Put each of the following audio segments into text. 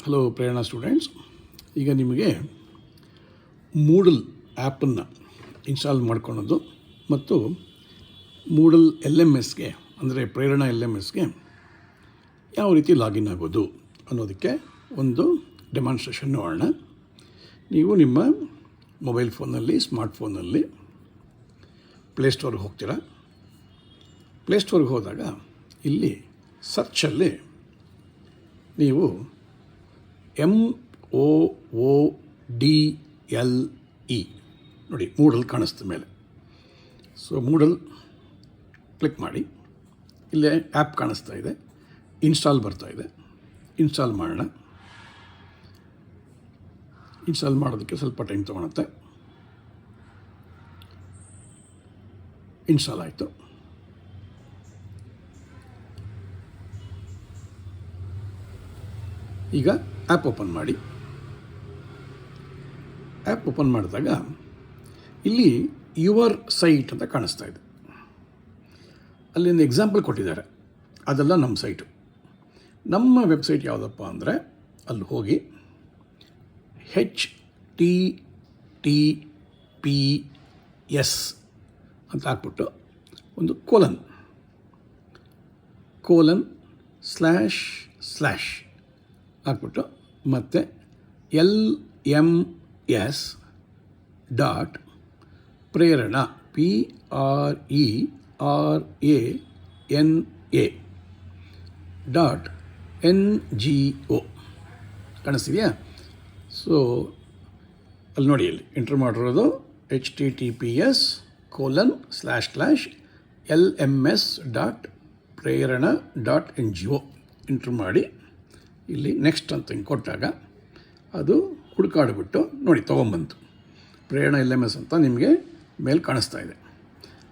Hello ಪ್ರೇರಣಾ students. ಈಗ ನಿಮಗೆ ಮೂಡಲ್ ಆ್ಯಪನ್ನು ಇನ್ಸ್ಟಾಲ್ ಮಾಡ್ಕೊಳೋದು ಮತ್ತು ಮೂಡಲ್ LMSಗೆ ಅಂದರೆ ಪ್ರೇರಣಾ LMSಗೆ ಯಾವ ರೀತಿ ಲಾಗಿನ್ ಆಗೋದು ಅನ್ನೋದಕ್ಕೆ ಒಂದು ಡೆಮಾನ್ಸ್ಟ್ರೇಷನ್ ನೋಡೋಣ. ನೀವು ನಿಮ್ಮ ಮೊಬೈಲ್ ಫೋನಲ್ಲಿ, ಸ್ಮಾರ್ಟ್ಫೋನಲ್ಲಿ ಪ್ಲೇಸ್ಟೋರ್ಗೆ ಹೋಗ್ತೀರಾ. ಪ್ಲೇಸ್ಟೋರ್ಗೆ ಹೋದಾಗ ಇಲ್ಲಿ ಸರ್ಚಲ್ಲಿ ನೀವು MOODLE ನೋಡಿ, ಮೂಡಲ್ ಕಾಣಿಸ್ತ ಮೇಲೆ. ಸೊ ಮೂಡಲ್ ಕ್ಲಿಕ್ ಮಾಡಿ. ಇಲ್ಲೇ ಆ್ಯಪ್ ಕಾಣಿಸ್ತಾ ಇದೆ, ಇನ್ಸ್ಟಾಲ್ ಬರ್ತಾ ಇದೆ. ಇನ್ಸ್ಟಾಲ್ ಮಾಡೋಣ. ಇನ್ಸ್ಟಾಲ್ ಮಾಡೋದಕ್ಕೆ ಸ್ವಲ್ಪ ಟೈಮ್ ತೊಗೊಳುತ್ತೆ. ಇನ್ಸ್ಟಾಲ್ ಆಯಿತು. ಈಗ ಆ್ಯಪ್ ಓಪನ್ ಮಾಡಿ. ಆ್ಯಪ್ ಓಪನ್ ಮಾಡಿದಾಗ ಇಲ್ಲಿ ಯುವರ್ ಸೈಟ್ ಅಂತ ಕಾಣಿಸ್ತಾ ಇದೆ. ಅಲ್ಲಿಂದ ಎಕ್ಸಾಂಪಲ್ ಕೊಟ್ಟಿದ್ದಾರೆ, ಅದೆಲ್ಲ ನಮ್ಮ ಸೈಟು. ನಮ್ಮ ವೆಬ್ಸೈಟ್ ಯಾವುದಪ್ಪ ಅಂದರೆ ಅಲ್ಲಿ ಹೋಗಿ HTTPS ಅಂತ ಹಾಕ್ಬಿಟ್ಟು ಒಂದು ಕೋಲನ್ / ಹಾಕ್ಬಿಟ್ಟು ಮತ್ತು LMS ಪ್ರೇರಣಾ PRERANA.NGO ಕಾಣಿಸ್ತಿದೆಯಾ? ಸೊ ಅಲ್ಲಿ ನೋಡಿ, ಅಲ್ಲಿ ಎಂಟ್ರ್ ಮಾಡಿರೋದು HTTPS://LMS.ಪ್ರೇರಣಾ.NGO ಎಂಟ್ರ್ ಮಾಡಿ ಇಲ್ಲಿ ನೆಕ್ಸ್ಟ್ ಅಂತ ಹಿಂಗೆ ಕೊಟ್ಟಾಗ ಅದು ಹುಡುಕಾಡ್ಬಿಟ್ಟು ನೋಡಿ ತೊಗೊಂಬಂತು. ಪ್ರೇರಣಾ LMS ಅಂತ ನಿಮಗೆ ಮೇಲೆ ಕಾಣಿಸ್ತಾ ಇದೆ,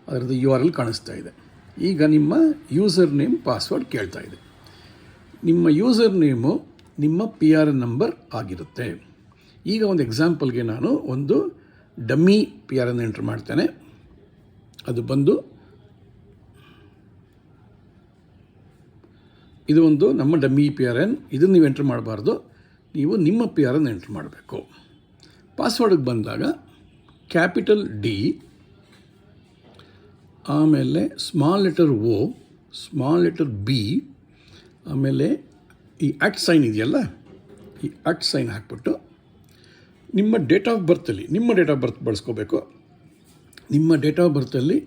ಅದರದ್ದು URL ಕಾಣಿಸ್ತಾ ಇದೆ. ಈಗ ನಿಮ್ಮ ಯೂಸರ್ ನೇಮ್, ಪಾಸ್ವರ್ಡ್ ಕೇಳ್ತಾ ಇದೆ. ನಿಮ್ಮ ಯೂಸರ್ ನೇಮು ನಿಮ್ಮ PRN ನಂಬರ್ ಆಗಿರುತ್ತೆ. ಈಗ ಒಂದು ಎಕ್ಸಾಂಪಲ್ಗೆ ನಾನು ಒಂದು ಡಮ್ಮಿ PRN ಎಂಟ್ರ್ ಮಾಡ್ತೇನೆ. ಅದು ಬಂದು ಇದು ಒಂದು ನಮ್ಮ ಡಮ್ಮಿ PRN. ಇದನ್ನು ನೀವು ಎಂಟ್ರ್ ಮಾಡಬಾರ್ದು, ನೀವು ನಿಮ್ಮ PRN ಎಂಟ್ರ್ ಮಾಡಬೇಕು. ಪಾಸ್ವರ್ಡ್ಗೆ ಬಂದಾಗ ಕ್ಯಾಪಿಟಲ್ D, ಆಮೇಲೆ small letter O, small letter B, ಆಮೇಲೆ ಈ @ ಇದೆಯಲ್ಲ, ಈ @ ಹಾಕ್ಬಿಟ್ಟು ನಿಮ್ಮ ಡೇಟ್ ಆಫ್ ಬರ್ತಲ್ಲಿ ನಿಮ್ಮ ಡೇಟ್ ಆಫ್ ಬರ್ತ್ ಬಳಸ್ಕೋಬೇಕು. ನಿಮ್ಮ ಡೇಟ್ ಆಫ್ ಬರ್ತಲ್ಲಿ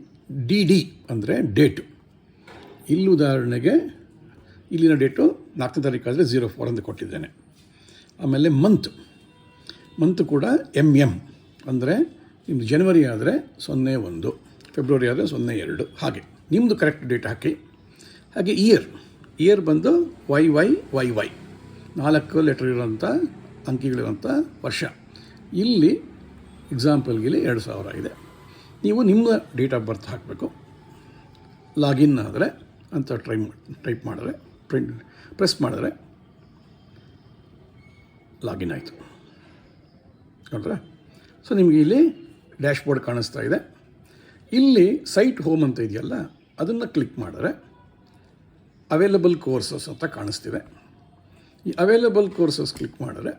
DD ಅಂದರೆ ಡೇಟು. ಇಲ್ಲಿ ಉದಾಹರಣೆಗೆ ಇಲ್ಲಿನ ಡೇಟು 4ನೇ ತಾರೀಕು ಆದರೆ 04 ಅಂತ ಕೊಟ್ಟಿದ್ದೇನೆ. ಆಮೇಲೆ ಮಂತ್ ಕೂಡ MM ಅಂದರೆ ನಿಮ್ಮದು ಜನವರಿ ಆದರೆ 01, ಫೆಬ್ರವರಿ ಆದರೆ 02, ಹಾಗೆ ನಿಮ್ಮದು ಕರೆಕ್ಟ್ ಡೇಟ್ ಹಾಕಿ. ಹಾಗೆ ಇಯರ್ ಬಂದು YYYY 4 ಲೆಟರ್ ಇರೋಂಥ ಅಂಕಿಗಳಿರೋಂಥ ವರ್ಷ. ಇಲ್ಲಿ ಎಕ್ಸಾಂಪಲ್ಗೆ 2000 ಇದೆ. ನೀವು ನಿಮ್ಮ ಡೇಟ್ ಆಫ್ ಬರ್ತ್ ಹಾಕಬೇಕು. ಲಾಗಿನ್ ಆದರೆ ಅಂತ ಟೈಪ್ ಮಾಡಿದ್ರೆ, ಪ್ರೆಸ್ ಮಾಡಿದ್ರೆ ಲಾಗಿನ್ ಆಯಿತು ನೋಡ್ರೆ. ಸೊ ನಿಮಗೆ ಇಲ್ಲಿ ಡ್ಯಾಶ್ಬೋರ್ಡ್ ಕಾಣಿಸ್ತಾ ಇದೆ. ಇಲ್ಲಿ ಸೈಟ್ ಹೋಮ್ ಅಂತ ಇದೆಯಲ್ಲ, ಅದನ್ನು ಕ್ಲಿಕ್ ಮಾಡಿದ್ರೆ ಅವೈಲಬಲ್ ಕೋರ್ಸಸ್ ಅಂತ ಕಾಣಿಸ್ತಿದೆ. ಈ ಅವೈಲಬಲ್ ಕೋರ್ಸಸ್ ಕ್ಲಿಕ್ ಮಾಡಿದ್ರೆ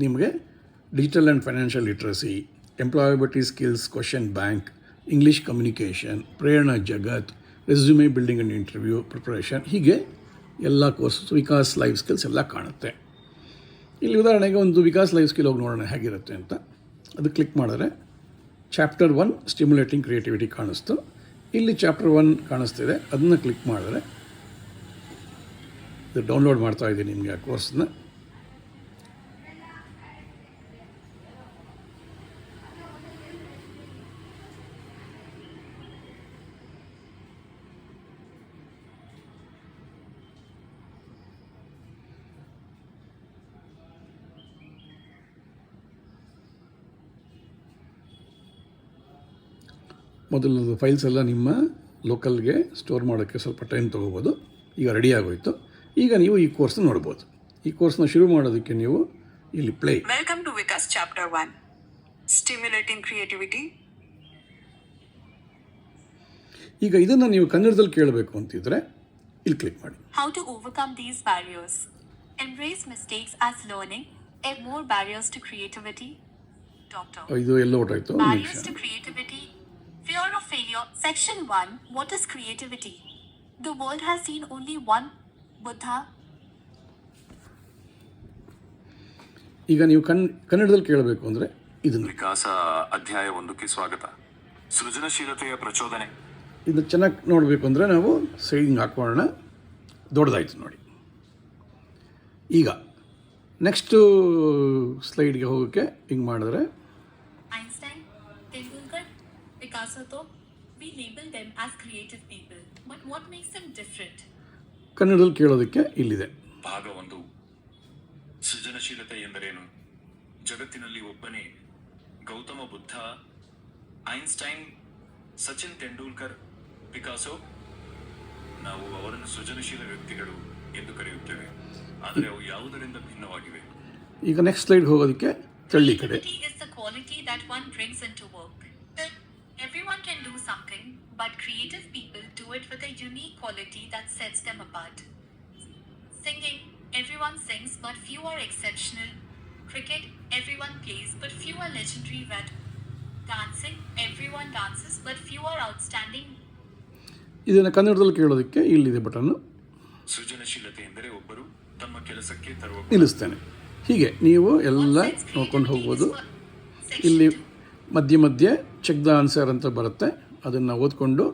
ನಿಮಗೆ digital and financial literacy, employability skills question bank, English communication, Prerana Jagat, resume building and interview preparation, ಹೀಗೆ ಎಲ್ಲ ಕೋರ್ಸಸ್, ವಿಕಾಸ್ ಲೈಫ್ ಸ್ಕಿಲ್ಸ್ ಎಲ್ಲ ಕಾಣುತ್ತೆ. ಇಲ್ಲಿ ಉದಾಹರಣೆಗೆ ಒಂದು ವಿಕಾಸ್ ಲೈಫ್ ಸ್ಕಿಲ್ ಹೋಗಿ ನೋಡೋಣ ಹೇಗಿರುತ್ತೆ ಅಂತ. ಅದು ಕ್ಲಿಕ್ ಮಾಡಿದ್ರೆ ಚಾಪ್ಟರ್ 1 ಸ್ಟಿಮ್ಯುಲೇಟಿಂಗ್ ಕ್ರಿಯೇಟಿವಿಟಿ ಕಾಣಿಸ್ತು. ಇಲ್ಲಿ ಚಾಪ್ಟರ್ 1 ಕಾಣಿಸ್ತಿದೆ, ಅದನ್ನು ಕ್ಲಿಕ್ ಮಾಡಿದ್ರೆ ಇದು ಡೌನ್ಲೋಡ್ ಮಾಡ್ತಾ ಇದ್ದೀನಿ ನಿಮಗೆ ಆ ಕೋರ್ಸನ್ನ. ಮೊದಲು ಫೈಲ್ಸ್ ಎಲ್ಲ ನಿಮ್ಮ ಲೋಕಲ್ಗೆ ಸ್ಟೋರ್ ಮಾಡೋಕ್ಕೆ ಸ್ವಲ್ಪ ಟೈಮ್ ತೊಗೋಬೋದು. ಈಗ ರೆಡಿ ಆಗೋಯಿತು. ಈಗ ನೀವು ಈ ಕೋರ್ಸ್ನ ನೋಡ್ಬೋದು. ಈ ಕೋರ್ಸ್ನ ಶುರು ಮಾಡೋದಕ್ಕೆ ನೀವು ಇಲ್ಲಿ play. Welcome to Vikas chapter 1 stimulating creativity. ಈಗ ಇದನ್ನು ನೀವು ಕನ್ನಡದಲ್ಲಿ ಕೇಳಬೇಕು ಅಂತಿದ್ರೆ ಇಲ್ಲಿ ಕ್ಲಿಕ್ ಮಾಡಿ. How to overcome these barriers. Embrace mistakes as learning. Add more barriers to creativity. Doctor. ಇದು ಎಲ್ಲ ಹೊರಟಾಯ್ತು ನಿಮಿಷ. Barriers to creativity. Fear of failure. Section 1. What is creativity? The world has seen only one Buddha. ಈಗ ನೀವು ಕನ್ನಡದಲ್ಲಿ ಕೇಳಬೇಕು ಅಂದರೆ ಇದನ್ನು ವಿಕಾಸ ಅಧ್ಯಾಯ 1ಕ್ಕೆ ಸ್ವಾಗತ. ಸೃಜನಶೀಲತೆಯ ಪ್ರಚೋದನೆ. ಇದನ್ನು ಚೆನ್ನಾಗಿ ನೋಡಬೇಕು ಅಂದರೆ ನಾವು ಸೈಡಿಂಗ್ ಹಾಕೋಣ. ದೊಡ್ಡದಾಯ್ತು ನೋಡಿ. ಈಗ ನೆಕ್ಸ್ಟು ಸ್ಲೈಡ್ಗೆ ಹೋಗೋಕ್ಕೆ ಹಿಂಗೆ ಮಾಡಿದ್ರೆ Einstein, Tendulkar, Picasso, we label them as creative people. But what makes them different? ಕನ್ನಡದಲ್ಲಿ ಕೇಳೋದಕ್ಕೆ ಇಲ್ಲಿದೆ. ಭಾಗ 1. ಸೃಜನಶೀಲತೆ ಎಂದರೇನು? ಜಗತ್ತಿನಲ್ಲಿ ಒಬ್ಬನೇ ಗೌತಮ ಬುದ್ಧ, ಐನ್ಸ್ಟೈನ್, ಸಚಿನ್ ತೆಂಡೂಲ್ಕರ್, ಪಿಕಾಸೋ. ನಾವು ಅವರನ್ನು ಸೃಜನಶೀಲ ವ್ಯಕ್ತಿಗಳು ಎಂದು ಕರೆಯುತ್ತೇವೆ. ಆದರೆ ಅವು ಯಾವುದರಿಂದ ಭಿನ್ನವಾಗಿವೆ? ಈಗ ನೆಕ್ಸ್ಟ್ ಸ್ಲೈಡ್ಗೆ ಹೋಗೋದಕ್ಕೆ ತಳ್ಳಿ ಕಡೆ. Creativity is the quality that one brings into work. Everyone can do something, but creative people do it with a unique quality that sets them apart. Singing, everyone sings, but few are exceptional. Cricket, everyone plays, but few are legendary. Dancing, everyone dances, but few are outstanding. ಇದನ್ನು ಕನ್ನಡದಲ್ಲಿ ಕೇಳೋದಕ್ಕೆ ಇಲ್ಲಿದೆ button. ಸೃಜನಶೀಲತೆ ಎಂದರೆ ಒಬ್ಬರು ತಮ್ಮ ಕೆಲಸಕ್ಕೆ ತರುವ ನಿಲ್ಲಿಸ್ತೇನೆ. ಹೀಗೆ ನೀವು ಎಲ್ಲ ನೋಡ್ಕೊಂಡು ಹೋಗ್ಬೋದು. ಇಲ್ಲಿ ಮಧ್ಯೆ ಚೆಕ್ ದ ಆನ್ಸರ್ ಅಂತ ಬರುತ್ತೆ. ಅದನ್ನು ಓದ್ಕೊಂಡು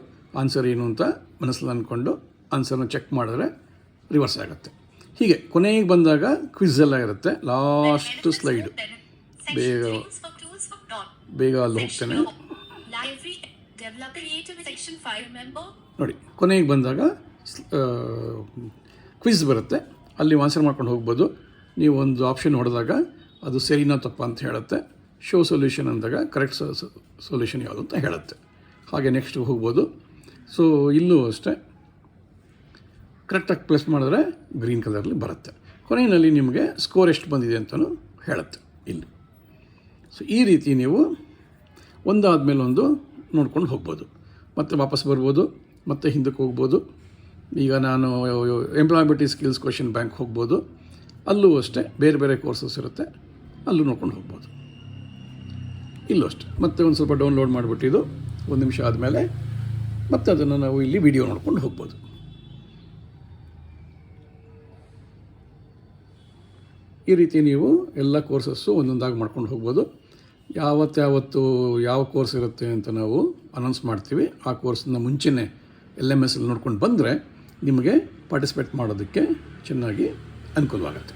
ಆನ್ಸರ್ ಏನು ಅಂತ ಮನಸ್ಸಲ್ಲಿ ಅಂದ್ಕೊಂಡು ಆನ್ಸರ್ನ ಚೆಕ್ ಮಾಡಿದ್ರೆ ರಿವರ್ಸ್ ಆಗುತ್ತೆ. ಹೀಗೆ ಕೊನೆಗೆ ಬಂದಾಗ ಕ್ವಿಝ್ ಎಲ್ಲ ಇರುತ್ತೆ. ಲಾಸ್ಟ್ ಸ್ಲೈಡು ಬೇಗ ಅಲ್ಲಿ ಹೋಗ್ತೇನೆ ನೋಡಿ. ಕೊನೆಗೆ ಬಂದಾಗ ಕ್ವಿಝ್ ಬರುತ್ತೆ. ಅಲ್ಲಿ ಆನ್ಸರ್ ಮಾಡ್ಕೊಂಡು ಹೋಗ್ಬೋದು. ನೀವು ಒಂದು ಆಪ್ಷನ್ ಹೊಡೆದಾಗ ಅದು ಸರಿನಾ ತಪ್ಪ ಅಂತ ಹೇಳುತ್ತೆ. ಶೋ ಸೊಲ್ಯೂಷನ್ ಅಂದಾಗ ಕರೆಕ್ಟ್ ಸೊಲ್ಯೂಷನ್ ಯಾವುದು ಅಂತ ಹೇಳುತ್ತೆ. ಹಾಗೆ ನೆಕ್ಸ್ಟ್ ಹೋಗ್ಬೋದು. ಸೊ ಇಲ್ಲೂ ಅಷ್ಟೇ ಕರೆಕ್ಟಾಗಿ ಪ್ಲೇಸ್ ಮಾಡಿದ್ರೆ ಗ್ರೀನ್ ಕಲರಲ್ಲಿ ಬರುತ್ತೆ. ಕೊನೆಯಲ್ಲಿ ನಿಮಗೆ ಸ್ಕೋರ್ ಎಷ್ಟು ಬಂದಿದೆ ಅಂತಲೂ ಹೇಳುತ್ತೆ ಇಲ್ಲಿ. ಸೊ ಈ ರೀತಿ ನೀವು ಒಂದಾದಮೇಲೆ ಒಂದು ನೋಡ್ಕೊಂಡು ಹೋಗ್ಬೋದು. ಮತ್ತು ವಾಪಸ್ ಬರ್ಬೋದು, ಮತ್ತು ಹಿಂದಕ್ಕೆ ಹೋಗ್ಬೋದು. ಈಗ ನಾನು ಎಂಪ್ಲಾಯಬಿಲಿಟಿ ಸ್ಕಿಲ್ಸ್ ಕ್ವೆಶ್ಚನ್ ಬ್ಯಾಂಕ್ ಹೋಗ್ಬೋದು. ಅಲ್ಲೂ ಅಷ್ಟೇ ಬೇರೆ ಬೇರೆ ಕೋರ್ಸಸ್ ಇರುತ್ತೆ, ಅಲ್ಲೂ ನೋಡ್ಕೊಂಡು ಹೋಗ್ಬೋದು. ಇಲ್ಲೂ ಅಷ್ಟೇ ಮತ್ತೆ ಒಂದು ಸ್ವಲ್ಪ ಡೌನ್ಲೋಡ್ ಮಾಡಿಬಿಟ್ಟಿದ್ದು 1 ನಿಮಿಷ ಆದಮೇಲೆ ಮತ್ತೆ ಅದನ್ನು ನಾವು ಇಲ್ಲಿ ವಿಡಿಯೋ ನೋಡ್ಕೊಂಡು ಹೋಗ್ಬೋದು. ಈ ರೀತಿ ನೀವು ಎಲ್ಲ ಕೋರ್ಸಸ್ಸು ಒಂದೊಂದಾಗಿ ಮಾಡ್ಕೊಂಡು ಹೋಗ್ಬೋದು. ಯಾವತ್ತು ಯಾವ ಕೋರ್ಸ್ ಇರುತ್ತೆ ಅಂತ ನಾವು ಅನೌನ್ಸ್ ಮಾಡ್ತೀವಿ. ಆ ಕೋರ್ಸನ್ನ ಮುಂಚೆನೇ LMS ಅಲ್ಲಿ ನೋಡ್ಕೊಂಡು ಬಂದರೆ ನಿಮಗೆ ಪಾರ್ಟಿಸಿಪೇಟ್ ಮಾಡೋದಕ್ಕೆ ಚೆನ್ನಾಗಿ ಅನುಕೂಲವಾಗುತ್ತೆ.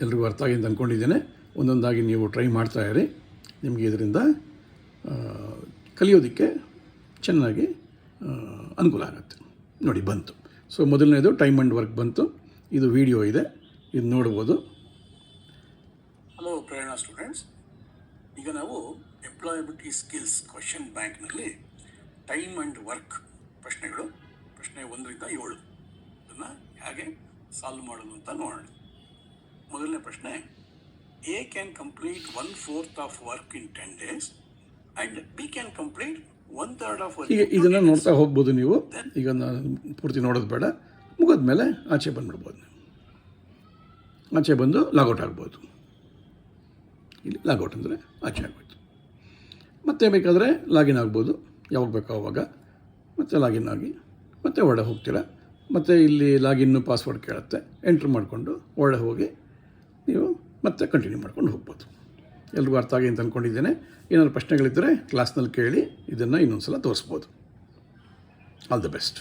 ಎಲ್ರಿಗೂ ಅರ್ಥ ಆಗಿ ಅಂತ ಅಂದ್ಕೊಂಡಿದ್ದೇನೆ. ಒಂದೊಂದಾಗಿ ನೀವು ಟ್ರೈ ಮಾಡ್ತಾಯಿರಿ. ನಿಮಗೆ ಇದರಿಂದ ಕಲಿಯೋದಕ್ಕೆ ಚೆನ್ನಾಗಿ ಅನುಕೂಲ ಆಗುತ್ತೆ. ನೋಡಿ ಬಂತು. ಸೊ ಮೊದಲನೇದು ಟೈಮ್ ಆ್ಯಂಡ್ ವರ್ಕ್ ಬಂತು. ಇದು ವಿಡಿಯೋ ಇದೆ, ಇದು ನೋಡ್ಬೋದು. ಹಲೋ ಪ್ರೇರಣಾ ಸ್ಟೂಡೆಂಟ್ಸ್, ಈಗ ನಾವು ಎಂಪ್ಲಾಯಬಿಲಿಟಿ ಸ್ಕಿಲ್ಸ್ ಕ್ವೆಶ್ಚನ್ ಬ್ಯಾಂಕ್ನಲ್ಲಿ ಟೈಮ್ ಆ್ಯಂಡ್ ವರ್ಕ್ ಪ್ರಶ್ನೆ 1ರಿಂದ 7 ಅದನ್ನು ಹೇಗೆ ಸಾಲ್ವ್ ಮಾಡೋದು ಅಂತ ನೋಡೋಣ. ಮೊದಲನೇ ಪ್ರಶ್ನೆ, A can complete 1/4 of work in 10 days and B can complete 1/3 of work. ಹೀಗೆ ಇದನ್ನು ನೋಡ್ತಾ ಹೋಗ್ಬೋದು ನೀವು. ಈಗ ನಾನು ಪೂರ್ತಿ ನೋಡೋದು ಬೇಡ. ಮುಗಿದ್ಮೇಲೆ ಆಚೆ ಬಂದುಬಿಡ್ಬೋದು. ಆಚೆ ಬಂದು ಲಾಗೌಟ್ ಆಗ್ಬೋದು. ಇಲ್ಲಿ ಲಾಗೌಟ್ ಅಂದರೆ ಆಚೆ ಆಗ್ಬೋದು. ಮತ್ತೆ ಬೇಕಾದರೆ ಲಾಗಿನ್ ಆಗ್ಬೋದು, ಯಾವಾಗ ಬೇಕೋ ಆವಾಗ. ಮತ್ತೆ ಲಾಗಿನ್ ಆಗಿ ಮತ್ತೆ ಒಳಗೆ ಹೋಗ್ತೀರಾ. ಮತ್ತು ಇಲ್ಲಿ ಲಾಗಿನ್ನು ಪಾಸ್ವರ್ಡ್ ಕೇಳುತ್ತೆ, ಎಂಟ್ರ್ ಮಾಡಿಕೊಂಡು ಒಳಗೆ ಹೋಗಿ ನೀವು ಮತ್ತೆ ಕಂಟಿನ್ಯೂ ಮಾಡ್ಕೊಂಡು ಹೋಗ್ಬೋದು. ಎಲ್ರಿಗೂ ಅರ್ಥ ಆಗಿ ಅಂತ ಅಂದ್ಕೊಂಡಿದ್ದೇನೆ. ಏನಾದರೂ ಪ್ರಶ್ನೆಗಳಿದ್ದರೆ ಕ್ಲಾಸ್ನಲ್ಲಿ ಕೇಳಿ ಇದನ್ನು ಇನ್ನೊಂದು ಸಲ ತೋರಿಸ್ಬೋದು. All the best.